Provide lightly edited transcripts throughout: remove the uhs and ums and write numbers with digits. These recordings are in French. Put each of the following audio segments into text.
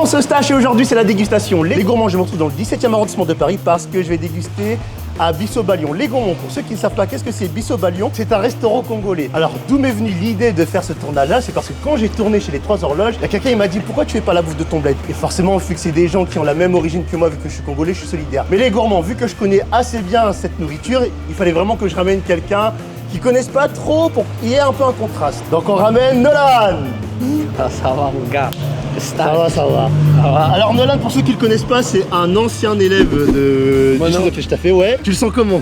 commence Eustache et aujourd'hui c'est la dégustation. Les gourmands, je me retrouve dans le 17e arrondissement de Paris parce que je vais déguster à Bissobalion. Les gourmands, pour ceux qui ne savent pas qu'est-ce que c'est Bissobalion, c'est un restaurant congolais. Alors d'où m'est venue l'idée de faire ce tournage-là, c'est parce que quand j'ai tourné chez les 3 horloges, il y a quelqu'un qui m'a dit pourquoi tu fais pas la bouffe de ton bled. Et forcément, vu que c'est des gens qui ont la même origine que moi, vu que je suis congolais, je suis solidaire. Mais les gourmands, vu que je connais assez bien cette nourriture, il fallait vraiment que je ramène quelqu'un qui connaisse pas trop pour qu'il y ait un peu un contraste. Donc on ramène Nolan. Ça va mon gars. Ça va. Alors Nolan, pour ceux qui le connaissent pas, c'est un ancien élève du centre que je t'ai fait, ouais. Tu le sens comment?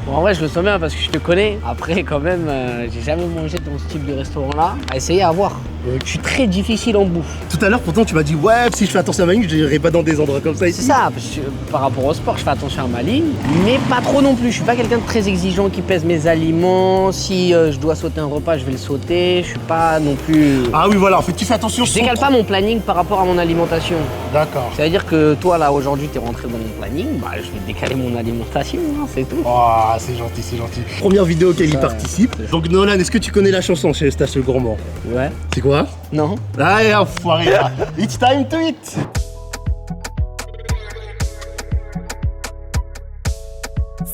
Bon, en vrai, je le sens bien parce que je te connais. Après, quand même, j'ai jamais mangé dans ce type de restaurant-là. À essayer à voir. Je suis très difficile en bouffe. Tout à l'heure, pourtant, tu m'as dit, ouais, si je fais attention à ma ligne, je n'irai pas dans des endroits comme ça ici. C'est ça, parce que par rapport au sport, je fais attention à ma ligne, mais pas trop non plus. Je suis pas quelqu'un de très exigeant qui pèse mes aliments. Si je dois sauter un repas, je vais le sauter. Je suis pas non plus... Ah oui, voilà, en fait, tu fais attention. Je décale pas mon planning par rapport à mon alimentation. D'accord. Ça veut dire que toi, là, aujourd'hui, t'es rentré dans mon planning, bah, je vais décaler mon alimentation, hein, c'est tout. Oh, c'est gentil, c'est gentil. Première vidéo auquel il participe. Donc Nolan, est-ce que tu connais la chanson chez Eustache le Gourmand? Ouais. C'est quoi? Non. Allez, enfoiré là. It's time to eat.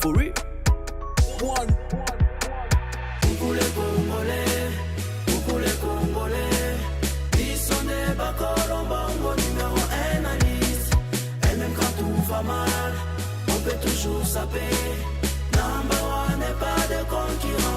For real. One. Coucou les Congolais, ils sont des Bacolombango numéro 1 à Nice. Et même quand tout va mal, on peut toujours saper. Number one n'est pas de concurrent.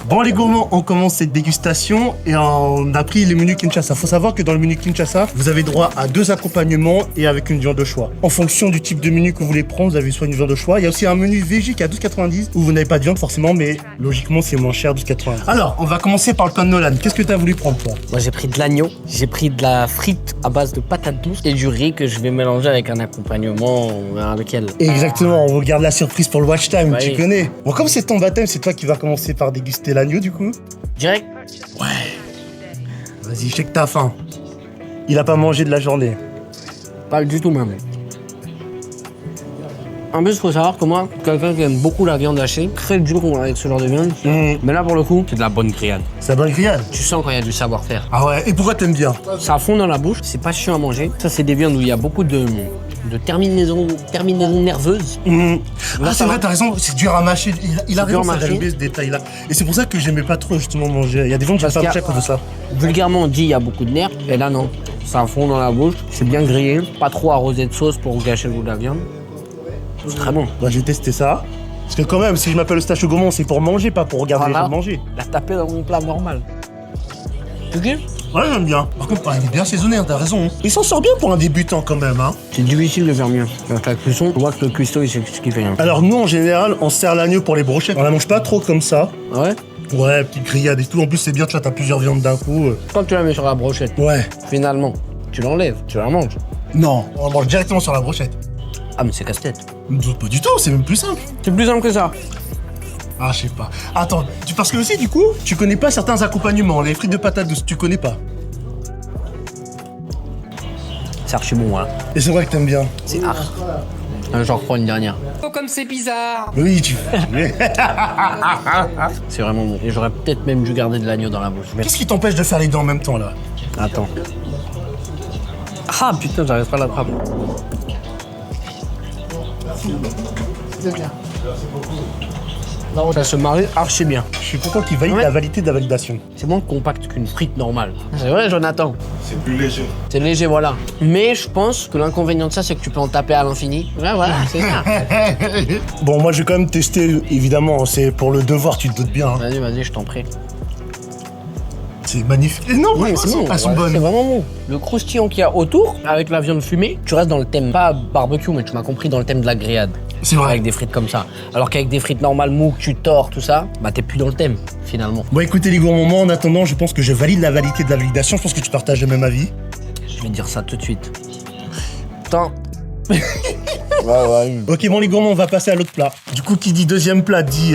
Bon les gourmands, on commence cette dégustation et on a pris le menu Kinshasa. Faut savoir que dans le menu Kinshasa, vous avez droit à 2 accompagnements et avec une viande de choix. En fonction du type de menu que vous voulez prendre, vous avez soit une viande de choix. Il y a aussi un menu végé qui est à 12,90 où vous n'avez pas de viande forcément, mais logiquement c'est moins cher, 12,90. Alors, on va commencer par le pain de Nolan. Qu'est-ce que tu as voulu prendre toi? Moi j'ai pris de l'agneau, j'ai pris de la frite à base de patates douces et du riz que je vais mélanger avec un accompagnement avec lequel. Exactement, on regarde la surprise pour le watch time, Ouais. tu connais. Bon, comme c'est ton baptême, c'est toi qui vas commencer par déguster l'agneau du coup. Direct. Ouais. Vas-y, je sais que t'as faim. Il a pas mangé de la journée. Pas du tout même. En plus, faut savoir que moi, quelqu'un qui aime beaucoup la viande hachée, très dur avec ce genre de viande. Mais là, pour le coup, c'est de la bonne grillade. C'est bonne grillade. Tu sens quand il y a du savoir-faire. Ah ouais, et pourquoi t'aimes bien? Ça fond dans la bouche, c'est pas chiant à manger. Ça, c'est des viandes où il y a beaucoup de terminaisons nerveuses. Ah, c'est vrai, t'as raison, c'est dur à mâcher. Il a C'est dur raison, à ça, mâcher. j'aime bien ce détail-là. Et c'est pour ça que j'aimais pas trop justement manger. Il y a des gens qui Parce n'aiment pas qu'il y manger a- à cause de ça. Vulgairement, on dit il y a beaucoup de nerfs, et là, non. Ça fond dans la bouche, c'est bien grillé, pas trop arrosé de sauce pour gâcher le goût de la viande. C'est très bon. Moi, j'ai testé ça. Parce que quand même, si je m'appelle Eustache le Gourmand, c'est pour manger, pas pour regarder les gens manger. La taper dans mon plat normal. Tu kiffes? Ouais, j'aime bien. Par contre, il est bien saisonné, hein, t'as raison. Il s'en sort bien pour un débutant quand même, hein. C'est difficile de faire mieux. Avec la cuisson, on voit que le cuistot, il sait ce qu'il fait. Hein. Alors nous, en général, on sert l'agneau pour les brochettes. On la mange pas trop comme ça. Ouais? Ouais, petite grillade et tout. En plus, c'est bien, tu vois, t'as plusieurs viandes d'un coup. Quand tu la mets sur la brochette, Ouais. finalement, tu l'enlèves, tu la manges. Non, on mange directement sur la brochette. Ah, mais c'est casse-tête. Pas du tout, c'est même plus simple. C'est plus simple que ça. Ah, je sais pas. Attends, parce que aussi, du coup, tu connais pas certains accompagnements. Les frites de patates douces, tu connais pas. C'est archi bon, voilà. Et c'est vrai que t'aimes bien. C'est archi. J'en reprends une dernière. Oh, comme c'est bizarre. Oui, tu... C'est vraiment bon. Et j'aurais peut-être même dû garder de l'agneau dans la bouche. Mais Qu'est-ce qui t'empêche de faire les deux en même temps, là? attends. Ah putain, j'arrive pas à l'attraper. Ça se marie archi bien. Je suis content qu'il valide Ouais. la validité de la validation. C'est moins compact qu'une frite normale. C'est vrai, Jonathan. C'est plus léger. C'est léger, voilà. Mais je pense que l'inconvénient de ça, c'est que tu peux en taper à l'infini. Ouais, voilà, c'est ça. Bon, moi, je vais quand même tester, évidemment. C'est pour le devoir, tu te doutes bien. Hein. Vas-y, vas-y, je t'en prie. C'est magnifique. Et non, Ouais, franchement, elles sont ouais, bonnes. c'est vraiment bon. Le croustillant qu'il y a autour, avec la viande fumée, tu restes dans le thème, pas barbecue, mais tu m'as compris, dans le thème de la grillade. C'est vrai. Avec des frites comme ça. Alors qu'avec des frites normales mou, que tu tords, tout ça, bah t'es plus dans le thème, finalement. Bon, écoutez, les gourmands, moi, en attendant, je pense que je valide la validité de la validation. Je pense que tu partages le même avis. Je vais te dire ça tout de suite. Attends. Ok, bon, les gourmands, on va passer à l'autre plat. Du coup, qui dit deuxième plat dit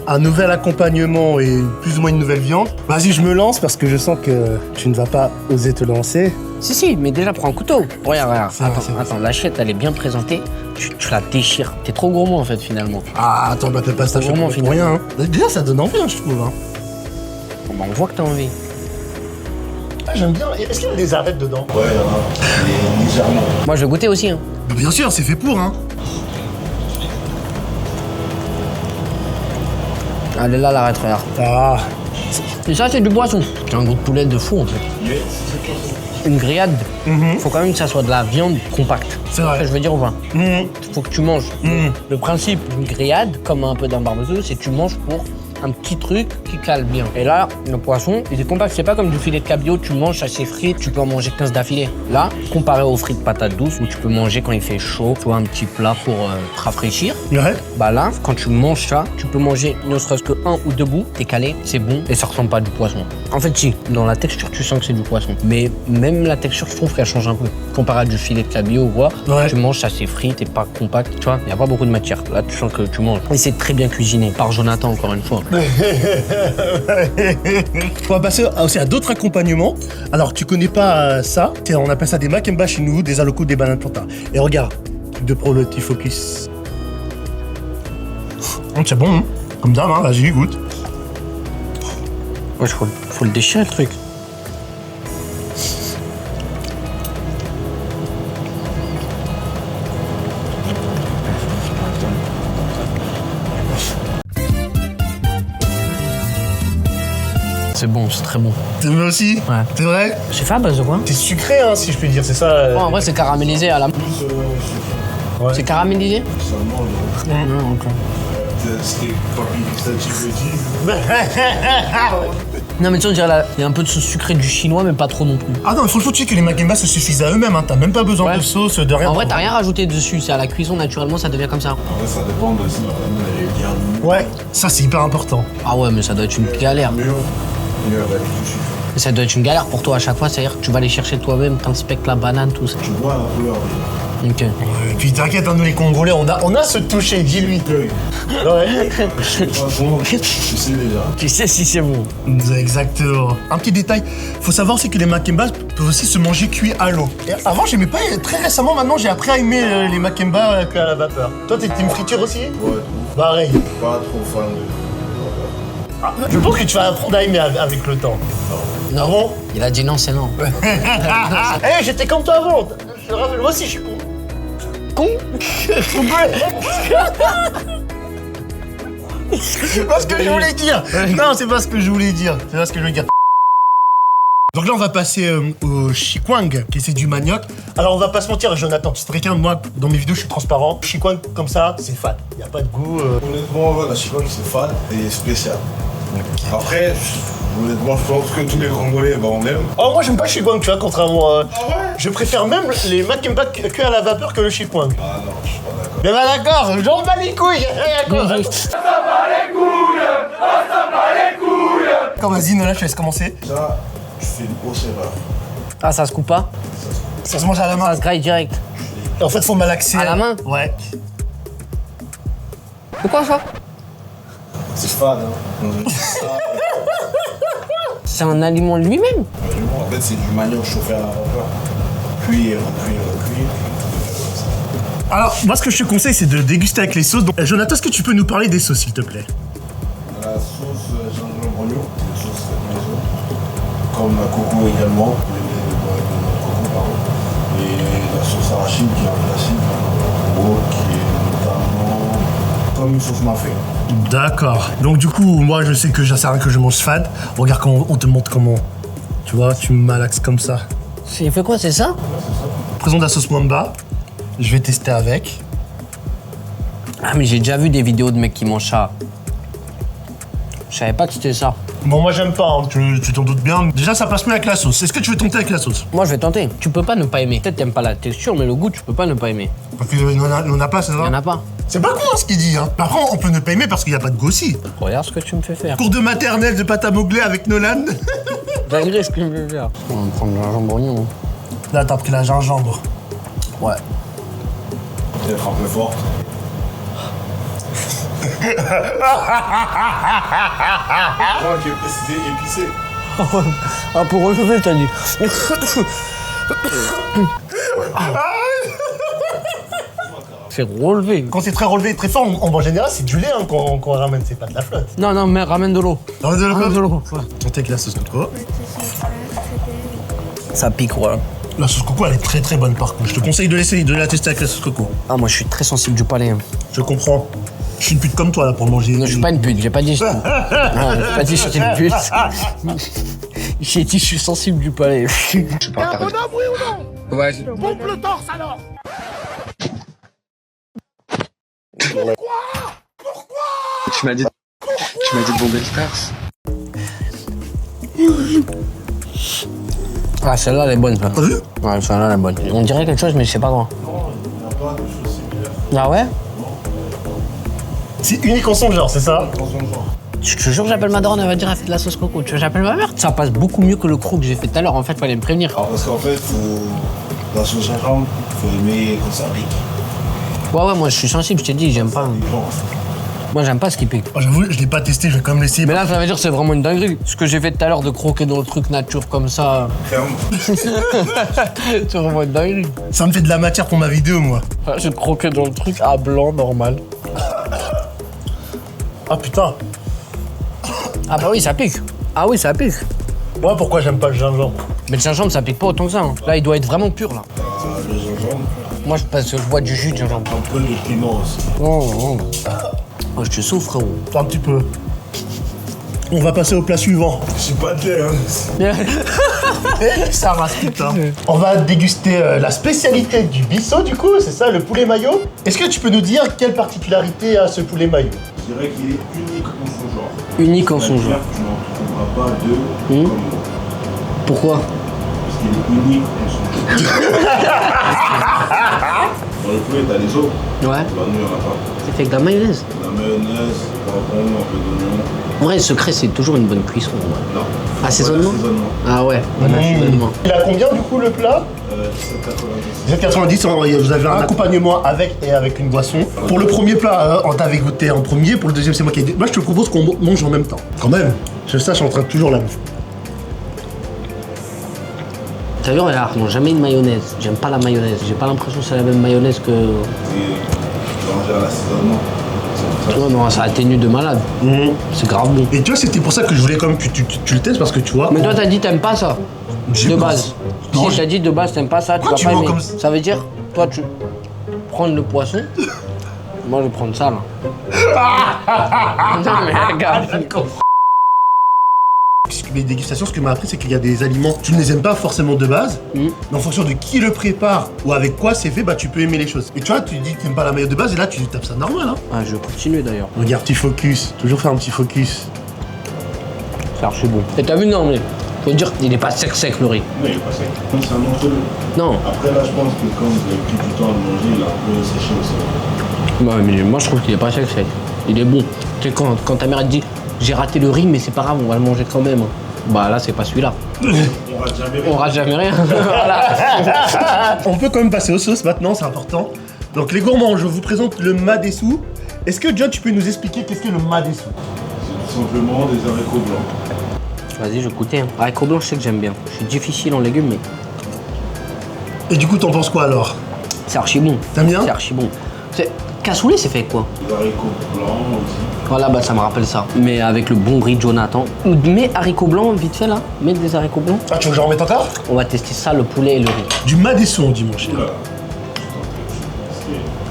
un nouvel accompagnement et plus ou moins une nouvelle viande. Vas-y, je me lance parce que je sens que tu ne vas pas oser te lancer. Si, mais déjà prends un couteau. Regarde, regarde. C'est vrai, Attends, c'est vrai. attends, l'assiette, elle est bien présentée. Tu la déchires. T'es trop gourmand, en fait, finalement. Ah, attends, bah t'as pas ça Vraiment, pour rien. Hein. Déjà, ça donne envie, hein, je trouve. Hein. Bon, bah, on voit que t'as envie. Ah, j'aime bien. Est-ce qu'il y a des arêtes dedans? Ouais, il y en a. Et légèrement. Moi, je vais goûter aussi. Hein. Bien sûr, c'est fait pour, hein. Elle est là, l'arrête, regarde. Ah. Et ça, c'est du poisson. C'est un goût de poulet de fou, en fait. Une grillade, faut quand même que ça soit de la viande compacte. C'est vrai. Je veux dire, enfin, faut que tu manges. Le principe d'une grillade, comme un peu d'un barbecue, c'est que tu manges pour un petit truc qui cale bien. Et là, le poisson, il est compact. C'est pas comme du filet de cabillaud, tu manges, ça s'effrite, tu peux en manger 15 d'affilée. Là, comparé aux frites patates douces, où tu peux manger quand il fait chaud, tu vois, un petit plat pour te rafraîchir. Ouais. Bah là, quand tu manges ça, tu peux manger ne serait-ce que un ou deux bouts, t'es calé, c'est bon, et ça ressemble pas à du poisson. En fait, si, dans la texture, tu sens que c'est du poisson. Mais même la texture, je trouve qu'elle change un peu. Comparé à du filet de cabillaud ou quoi, Ouais. tu manges, ça s'effrite, t'es pas compact, tu vois, il y a pas beaucoup de matière. Là, tu sens que tu manges. Et c'est très bien cuisiné, par Jonathan, encore une fois. On va passer aussi à d'autres accompagnements. Alors, tu connais pas ça? On appelle ça des makemba chez nous, des alocos, des bananes plantain. Et regarde, truc de pro, le petit focus. C'est bon, hein? Comme ça, hein? Vas-y, goûte. Ouais, faut le déchirer, le truc. C'est bon, c'est très bon. T'aimes aussi? Ouais. C'est vrai? C'est fait à base de quoi? C'est sucré, hein, si je peux dire, c'est ça. Bon, en vrai, c'est caramélisé à la... Ouais. C'est caramélisé? Seulement, Non, ok. c'est papy pistache petit. Non, mais tu sais, on dirait il y a un peu de sauce sucrée du chinois, mais pas trop non plus. Ah non, il faut le dire que les makemba se suffisent à eux-mêmes, hein. T'as même pas besoin Ouais. de sauce, de rien. En vrai, t'as rien rajouté dessus, c'est à la cuisson, naturellement, ça devient comme ça. Après, ça dépend de si la famille elle est bien mûre. Ouais, ça c'est hyper important. Ah ouais, mais ça doit être une galère. Mieux avec du sucre. Mais ça doit être une galère pour toi à chaque fois, c'est-à-dire que tu vas aller chercher toi-même, t'inspectes la banane, tout ça. Tu vois la couleur. Ok. Et puis t'inquiète, hein, nous les Congolais, on a ce toucher, dis-lui. Oui. Ouais. De toute façon, tu sais déjà. Tu sais si c'est bon. Exactement. Un petit détail, faut savoir aussi que les makemba peuvent aussi se manger cuits à l'eau. Et avant, j'aimais pas, très récemment maintenant, j'ai appris à aimer les makemba cuits à la vapeur. Toi, t'es team friture aussi? Ouais, Pareil. pas trop fan de. Ah, je pense que tu vas apprendre à aimer avec le temps. Non. Bon. Il a dit non, c'est non. Eh, j'étais comme toi avant. Je te rappelle, moi aussi, je suis con. Con. C'est pas ce que je voulais dire. Non, c'est pas ce que je voulais dire. C'est pas ce que je voulais dire. Donc là, on va passer au chikwang, qui c'est du manioc. Alors, on va pas se mentir, Jonathan, c'est quelqu'un, moi, dans mes vidéos, je suis transparent. Chikwang, comme ça, c'est fade. Y a pas de goût. Honnêtement, la chikwang c'est fade et spécial. Après, honnêtement, je pense que tous les Congolais, bah, on aime. Oh, moi, j'aime pas le chikwang, tu vois, contrairement à... Je préfère même les makemba cuits à la vapeur que le chikwang. Ah non, je suis pas d'accord. Mais bah d'accord, j'en bats les couilles. Quand vas-y, Nola, je te laisse commencer. Ça, tu fais une grosse erreur. Ah, ça se coupe pas? Ça se mange à la main. Ça se graille direct. En fait, faut malaxer. À la main? Ouais. C'est quoi ça? C'est fade, hein. C'est un aliment lui-même? En fait, c'est du manioc chauffé à la vapeur. Cuire. Alors, moi, ce que je te conseille, c'est de déguster avec les sauces. Donc, Jonathan, est-ce que tu peux nous parler des sauces, s'il te plaît? La sauce gingembre oignon, c'est une sauce faite maison. Comme la coco également, le coco, pardon. Et la sauce arachide qui est un classique, en gros, qui est notamment comme une sauce mafé. D'accord. Donc, du coup, moi, je sais que ça sert à rien que je mange fade. Regarde quand on te montre comment. Tu vois, tu malaxes comme ça. Il fait quoi, c'est ça? Présente la sauce mwamba. Je vais tester avec. Ah, mais j'ai déjà vu des vidéos de mecs qui mangent ça. Je savais pas que c'était ça. Bon, moi, j'aime pas, hein. Tu t'en doutes bien. Déjà, ça passe mieux avec la sauce. Est-ce que tu veux tenter avec la sauce? Moi, je vais tenter. Tu peux pas ne pas aimer. Peut-être t'aimes pas la texture, mais le goût, tu peux pas ne pas aimer. Parce qu'il n'en a pas, c'est ça? Y'en a pas. C'est pas con, hein, ce qu'il dit, hein. Par contre, on peut ne pas aimer parce qu'il n'y a pas de goût aussi. Regarde ce que tu me fais faire. Cours de maternelle de pâte à modeler avec Nolan. Regardez ce que tu me fais faire. On va prendre le gingembre oignon. Là, t'as pris la gingembre. Ouais. Peut-être un peu forte. Qui est précisé épicé. Ah, pour relever, t'as dit. C'est relevé. Quand c'est très relevé, très fort, en général, c'est du lait hein, qu'on ramène, c'est pas de la flotte. Non, mais ramène de l'eau. Ramène de l'eau. Ramène de l'eau. Ouais. Tentez avec la sauce de trop. Ça pique, voilà. La sauce coco, elle est très très bonne par contre. Je te conseille de l'essayer, de la tester avec la sauce coco. Ah, moi, je suis très sensible du palais. Hein. Je comprends. Je suis une pute comme toi là pour manger. Non, je suis pas une pute, j'ai pas dit. Non, j'ai pas dit je suis une pute. J'ai dit je suis sensible du palais. Je suis pas un bonhomme, oui ou non? Ouais. Pompe le torse alors. Tu m'as dit de bomber le torse. Ah, celle-là, elle est bonne. T'as vu? Ouais, celle-là, elle est bonne. On dirait quelque chose, mais je sais pas quoi. Il n'y a pas de choses similaires. Ah ouais? C'est unique en son genre, c'est ça? Dans son genre. Je te jure, j'appelle ma daronne, elle va dire elle fait de la sauce coco. Tu vois, j'appelle ma mère. Ça passe beaucoup mieux que le croc que j'ai fait tout à l'heure. En fait, fallait me prévenir. Alors, parce qu'en fait, la sauce gingembre, il faut aimer quand ça pique. Ouais, moi, je suis sensible, je t'ai dit, j'aime pas. Bon, Moi, j'aime pas ce qui pique. Oh, j'avoue, je l'ai pas testé, je vais quand même l'essayer. Mais là, ça veut dire que c'est vraiment une dinguerie. Ce que j'ai fait tout à l'heure de croquer dans le truc nature comme ça, ferme. c'est vraiment une dinguerie. Ça me fait de la matière pour ma vidéo, moi. J'ai croqué dans le truc à blanc, normal. Ah putain. Ah bah oui, ça pique. Ah oui, ça pique. Ouais, pourquoi j'aime pas le gingembre? Mais le gingembre, ça pique pas autant que ça. Hein. Là, il doit être vraiment pur, là. Le gingembre, Moi, parce que je bois du jus de gingembre. un peu de piment aussi. Oh, je te souffre, frérot. Un petit peu. On va passer au plat suivant. Je suis pas de lait, hein. Ça rase putain. On va déguster la spécialité du Bisso, du coup, c'est ça, le poulet mayo. Est-ce que tu peux nous dire quelle particularité a ce poulet mayo? Je dirais qu'il est unique en son genre. Unique en son genre. Tu n'en trouveras pas deux comme Pourquoi? parce qu'il est unique en son genre. Dans le poulet, t'as les os. Ouais. Dans nous, il n'y en a pas. C'est fait avec de la mayonnaise. La mayonnaise, poivron, un peu d'oignon. En vrai, le secret, c'est toujours une bonne cuisson. Ouais. Non. Assaisonnement? Ouais, l'assaisonnement. Ah ouais, bon assaisonnement. Il a combien, du coup, le plat? 17,90. 7,90, vous avez un accompagnement avec et avec une boisson. Pour le premier plat, on t'avait goûté en premier. Pour le deuxième, c'est moi qui ai dit. Moi, je te propose qu'on mange en même temps. Quand même. Je sais, je suis en train de toujours la bouffe. T'as vu, regarde, non, jamais une mayonnaise. J'aime pas la mayonnaise. J'ai pas l'impression que c'est la même mayonnaise que. Et tu vas manger à l'assaisonnement. Tu vois, non, ça atténue de malade. C'est grave bon. Et tu vois, c'était pour ça que je voulais quand même que tu le testes parce que tu vois. Mais toi, t'as dit t'aimes pas ça? J'ai De pas- base. Non, Si t'as dit de base t'aimes pas ça, tu Pourquoi vas tu pas vois aimer. comme ça Ça veut dire, toi, tu prends le poisson. Moi, je vais prendre ça, là. Non, mais regarde. Les dégustations, ce que m'a appris, c'est qu'il y a des aliments, tu ne les aimes pas forcément de base, mais en fonction de qui le prépare ou avec quoi c'est fait, bah tu peux aimer les choses. Et tu vois, tu dis que tu n'aimes pas la mayo de base et là tu tapes ça normal. Hein. Ah, je vais continuer d'ailleurs. Regarde, petit focus, toujours faire un petit focus. C'est archi bon. Et t'as vu, non, mais faut dire qu'il est pas sec le riz. Non, il est pas sec. C'est un entre-deux. Non. Après, là, je pense que quand vous avez pris du temps à le manger, il a un peu séché aussi. Bah, mais moi, je trouve qu'il est pas sec. Il est bon. Tu sais, quand ta mère elle te dit j'ai raté le riz, mais c'est pas grave, on va le manger quand même. Bah là, c'est pas celui-là. On rate jamais rien. On rate jamais rien. Voilà. On peut quand même passer aux sauces maintenant, c'est important. Donc les gourmands, je vous présente le madessou. Est-ce que John, tu peux nous expliquer qu'est-ce que le madessou? C'est tout simplement des haricots blancs. Vas-y, je vais goûter. Hein. Haricots blancs, je sais que j'aime bien. Je suis difficile en légumes, mais Et du coup, t'en penses quoi alors? c'est archi bon. T'aimes bien? C'est archi bon. Cassoulet, c'est fait avec quoi? Des haricots blancs aussi. Voilà, bah ça me rappelle ça. Mais avec le bon riz de Jonathan. Mets haricots blancs, vite fait là. Mets des haricots blancs. Ah, tu veux que j'en remette encore? On va tester ça, le poulet et le riz. Du madessou, on dit, mon cher. Oula.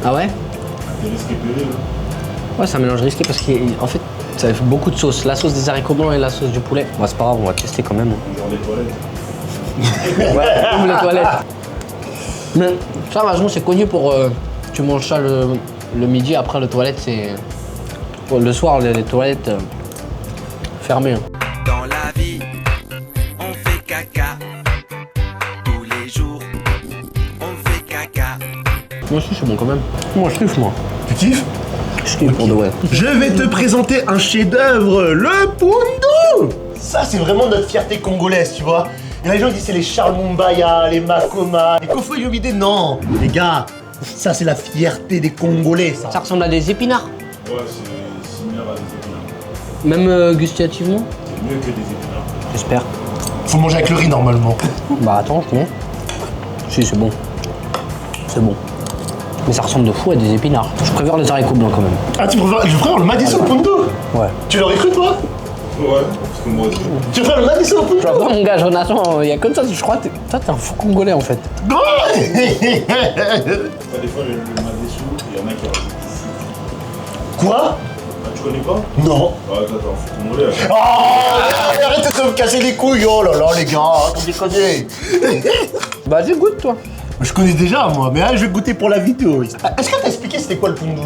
Ah ouais? C'est risqué péril. Ouais, c'est un mélange risqué parce qu'en fait, ça fait beaucoup de sauces. La sauce des haricots blancs et la sauce du poulet. Bon, c'est pas grave, on va tester quand même. Genre les toilettes. Ouais, comme les toilettes. Mais ça, vachement, c'est connu pour. Tu manges ça le midi, après le toilette, c'est. Le soir, les toilettes fermées. Hein. Dans la vie, on fait caca. Tous les jours, on fait caca. Moi aussi, c'est bon quand même. Moi, je kiffe, moi. Tu kiffes? Je kiffe pour de vrai. Je vais te présenter un chef-d'œuvre, le Pundu. Ça, c'est vraiment notre fierté congolaise, tu vois. Et les gens disent c'est les Charles Mumbaya, les Makoma, les Kofo Yomide. Non, les gars, ça c'est la fierté des Congolais, ça. Ça ressemble à des épinards. Ouais, c'est similaire à des épinards. Même gustativement. C'est mieux que des épinards. J'espère. Faut manger avec le riz normalement. Bah attends, je monte. Si, c'est bon. C'est bon. Mais ça ressemble de fou à des épinards. Je préfère les haricots blancs quand même. Ah, tu préfères le madessou au Pundu? Ouais. Tu l'aurais cru, toi? Ouais, Parce que moi aussi. Tu vois le Madison au Tu vois poulet? pas, mon gars, Jonathan, il y a comme ça, je crois que toi, t'es un fou congolais en fait. Non. Enfin, des fois, le Madison, il y en a qui rajoutent du sucre. Quoi? Ah, tu connais pas? Non. Ah, attends, faut qu'on me Oh, arrête de me casser les couilles, oh là là les gars, vous déconnez. Vas-y, goûte toi. Je connais déjà moi, mais là je vais goûter pour la vidéo. Est-ce que t'as expliqué c'était quoi le pundu?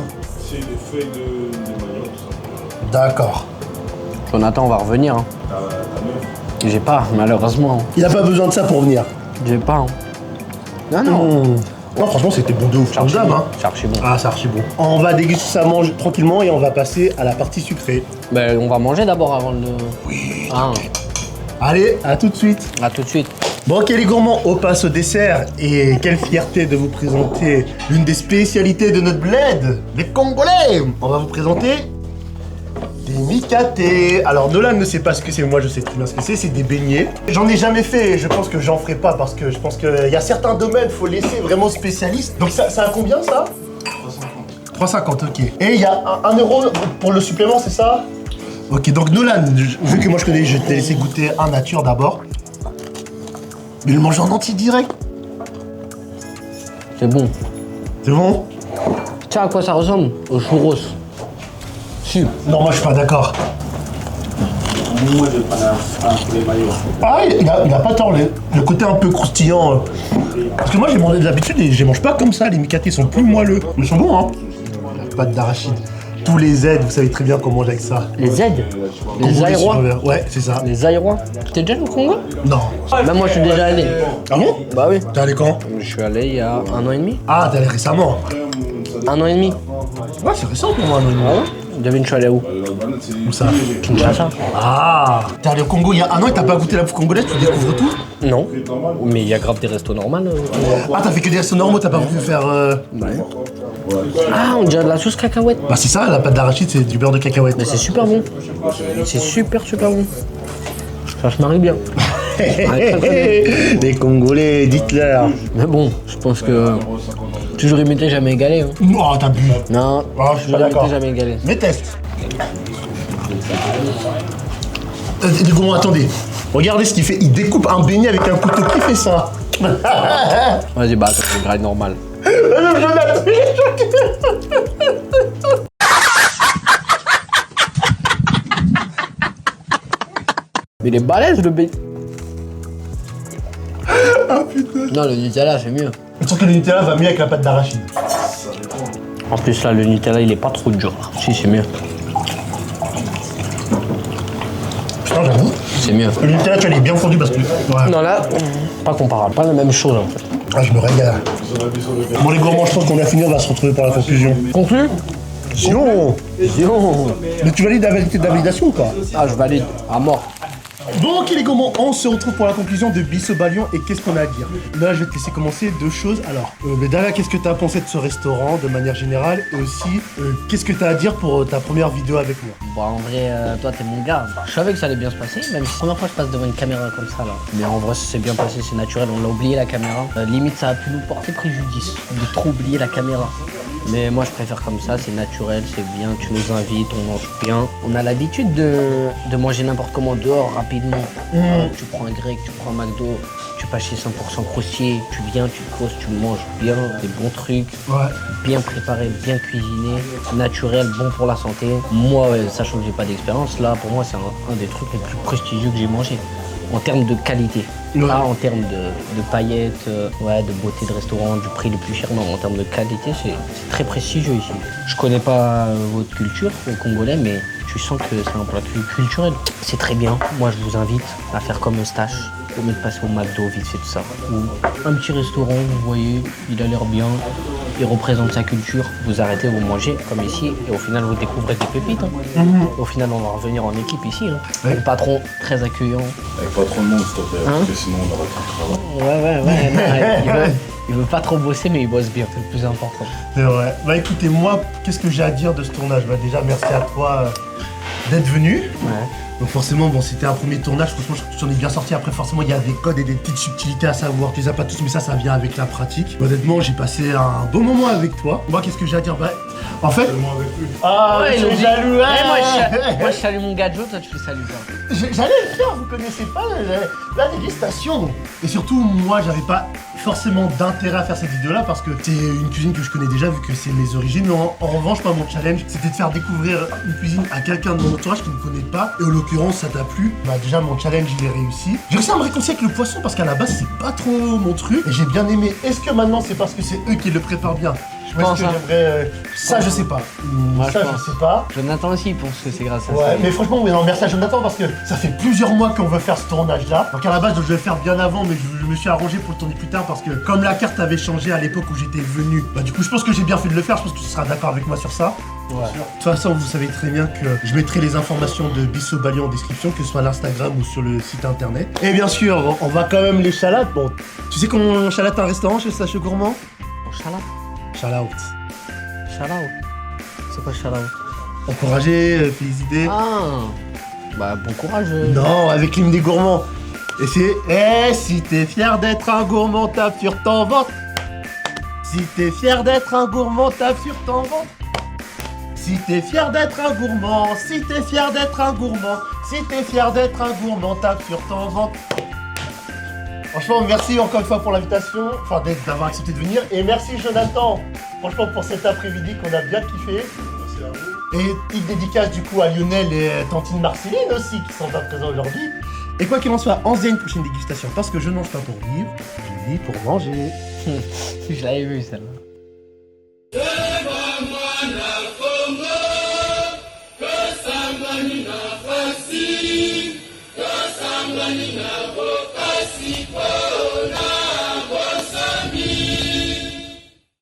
C'est des feuilles de manioc, tout simplement. D'accord. Jonathan, on va revenir. Hein. Ta meuf. J'ai pas, malheureusement. Il a pas besoin de ça pour venir. J'ai pas. Hein. Non, non. Non, franchement, c'était bon de ouf. C'est archi Comme d'hab, bon. hein. C'est archi bon. Ah, c'est archi bon. On va déguster ça mange tranquillement et on va passer à la partie sucrée. Ben, on va manger d'abord avant de. Oui. Ah, Allez, à tout de suite. à tout de suite. Bon, ok les gourmands, on passe au dessert. Et quelle fierté de vous présenter l'une des spécialités de notre bled, les Congolais. On va vous présenter des mikaté. Alors Nolan ne sait pas ce que c'est, moi je sais très bien ce que c'est des beignets. J'en ai jamais fait et je pense que j'en ferai pas parce que je pense qu'il y a certains domaines, faut laisser vraiment spécialiste. Donc ça a combien ça? 3,50. 3,50, ok. Et il y a 1 euro pour le supplément, c'est ça? Ok, donc Nolan, vu que moi je connais, je t'ai laissé goûter un nature d'abord. Mais le manger en entier direct. C'est bon. C'est bon? Tu sais à quoi ça ressemble? Au churros. Si. Non, moi je suis pas d'accord. Moi, je vais prendre un poulet maillot. Ah, il a pas tort, le côté un peu croustillant. Parce que moi j'ai mangé d'habitude et je les mange pas comme ça, les mikaté sont plus moelleux. Mais ils sont bons, hein. La pâte d'arachide. Tous les aides, vous savez très bien comment manger avec ça. Les aides? Les Congolais Aïrois? sur le- Ouais, c'est ça. Les Aïrois? T'es déjà au Congo? Non. Bah, moi, je suis déjà allé. Ah bon? Bah oui. T'es allé quand? Je suis allé il y a 1 an et demi. Ah, t'es allé récemment. 1 an et demi. Ouais, c'est récent pour moi, non? Ah ouais? Devine, je suis allé où? Où ça? Kinshasa. Ah, t'es allé au Congo il y a 1 an et t'as pas goûté la bouffe congolaise, tu découvres tout? Non. Mais il y a grave des restos normaux. Ah, t'as fait que des restos normaux, t'as pas voulu faire. Ah, on dirait de la sauce cacahuète. Bah, c'est ça, la pâte d'arachide, c'est du beurre de cacahuète. Mais c'est super bon. C'est super bon. Ça se marie bien. Les Congolais, dites-leur. Mais bon, je pense que toujours imité, jamais égalé. Hein. Oh, t'as bu. Non, Ah, je suis pas toujours d'accord. imité, jamais égalé. Mais teste. Les gourmands, attendez. Regardez ce qu'il fait. Il découpe un beignet avec un couteau. Qui fait ça? Vas-y, bah attends, je graille normal. Mais il est balèze le beignet. Ah putain. Non, le Nutella, c'est mieux. Je trouve que le Nutella va mieux avec la pâte d'arachide. En plus, là, le Nutella, il est pas trop dur. Si, c'est mieux. Putain, j'avoue. C'est mieux. Le Nutella, tu vois, il est bien fondu parce que. Ouais. Non, là, pas comparable. Pas la même chose, en fait. Ah, je me régale. Bon, les gourmands, je pense qu'on a fini. On va se retrouver pour la conclusion. Conclu? Sinon. Sinon. Mais tu valides la validation ou pas? Ah, je valide. À mort. Bon, ok les gourmands, on se retrouve pour la conclusion de Bissobalion et qu'est-ce qu'on a à dire? Là, je vais te laisser commencer 2 choses. Alors, Dala, qu'est-ce que tu as pensé de ce restaurant de manière générale? Et aussi, qu'est-ce que tu as à dire pour ta première vidéo avec moi? Bon, en vrai, toi, t'es mon gars. Je savais que ça allait bien se passer, même si la première fois je passe devant une caméra comme ça, là. Mais en vrai, ça s'est bien passé, c'est naturel. On a oublié la caméra. Limite, ça a pu nous porter préjudice de trop oublier la caméra. Mais moi, je préfère comme ça, c'est naturel, c'est bien. Tu nous invites, on mange bien. On a l'habitude de manger n'importe comment dehors, rapidement. Tu prends un grec, tu prends un McDo, tu passes chez 100% croustillé, tu viens, tu poses, tu manges bien, des bons trucs. Ouais. Bien préparé, bien cuisiné, naturel, bon pour la santé. Moi, sachant que j'ai pas d'expérience, là, pour moi, c'est un des trucs les plus prestigieux que j'ai mangé. En termes de qualité, Ouais. pas en termes de paillettes, de beauté de restaurant, du prix le plus cher. Non, en termes de qualité, c'est très prestigieux ici. Je connais pas votre culture, le congolais, mais tu sens que c'est un plat culturel. C'est très bien. Moi, je vous invite à faire comme Eustache. Au mieux de passer au McDo, vite fait tout ça. Ou un petit restaurant, vous voyez, il a l'air bien, il représente sa culture. Vous arrêtez, vous mangez comme ici, et au final, vous découvrez des pépites. Hein. Au final, on va revenir en équipe ici. Hein. Ouais. Le patron, très accueillant. Avec pas trop de monde, s'il te plaît, Hein parce que sinon on aurait pas de travail. Ouais, il veut pas trop bosser, mais il bosse bien, c'est le plus important. C'est vrai. Bah écoutez, moi, qu'est-ce que j'ai à dire de ce tournage? Bah déjà, merci à toi d'être venu. Ouais. Donc forcément, bon, c'était un premier tournage, franchement, je t'en ai bien sorti. Après, forcément, il y a des codes et des petites subtilités à savoir. Tu les as pas tous, mais ça vient avec la pratique. Honnêtement, j'ai passé un bon moment avec toi. Moi, qu'est-ce que j'ai à dire? Bah, En fait. Tellement avec lui. Ah, Ouais, ils il sont nous dit- jaloux, hein. moi, je salue mon gadget, toi, tu fais salut toi. J'allais le faire, vous connaissez pas la dégustation. Et surtout, moi, j'avais pas forcément d'intérêt à faire cette vidéo-là parce que c'est une cuisine que je connais déjà vu que c'est mes origines. Mais en revanche, moi, mon challenge, c'était de faire découvrir une cuisine à quelqu'un de mon entourage qui ne connaît pas. Et en l'occurrence, ça t'a plu. Bah, déjà, mon challenge, il est réussi. J'ai réussi à me réconcilier avec le poisson parce qu'à la base, c'est pas trop mon truc. Et j'ai bien aimé. Est-ce que maintenant, c'est parce que c'est eux qui le préparent bien? Ou est-ce pense, que hein. j'aimerais. Ça, je sais pas. Moi, Ça, je je pense. sais pas. Jonathan aussi pense que c'est grâce à Ouais, ça. mais franchement, oui, non, merci à Jonathan parce que ça fait plusieurs mois qu'on veut faire ce tournage-là. Donc à la base, je devais le faire bien avant, mais je me suis arrangé pour le tourner plus tard parce que comme la carte avait changé à l'époque où j'étais venu, bah du coup, je pense que j'ai bien fait de le faire. Je pense que tu seras d'accord avec moi sur ça. Ouais. De toute façon, vous savez très bien que je mettrai les informations de Bissau Balion en description, que ce soit l'Instagram ou sur le site internet. Et bien sûr, on va quand même les chalates. Bon, tu sais qu'on chalate un restaurant chez Sachet Gourmand? Shout-out. Chalaut. Shout-out. C'est quoi shout-out? Encourager, féliciter. Ah. Bah, bon courage. Non, avec l'hymne des gourmands. Et c'est Eh, si t'es fier d'être un gourmand, tape sur ton ventre. Si t'es fier d'être un gourmand, tape sur ton ventre. Si t'es fier d'être un gourmand, si t'es fier d'être un gourmand, si t'es fier d'être un gourmand, tape sur ton ventre. Franchement, merci encore une fois pour l'invitation, enfin d'avoir accepté de venir. Et merci Jonathan, franchement pour cet après-midi qu'on a bien kiffé. Merci à vous. Et il dédicace du coup à Lionel et Tantine Marceline aussi qui sont pas présents aujourd'hui. Et quoi qu'il en soit, on se dit à une prochaine dégustation parce que je ne mange pas pour vivre, je vis pour manger. Je l'avais vu celle-là. Kasangani na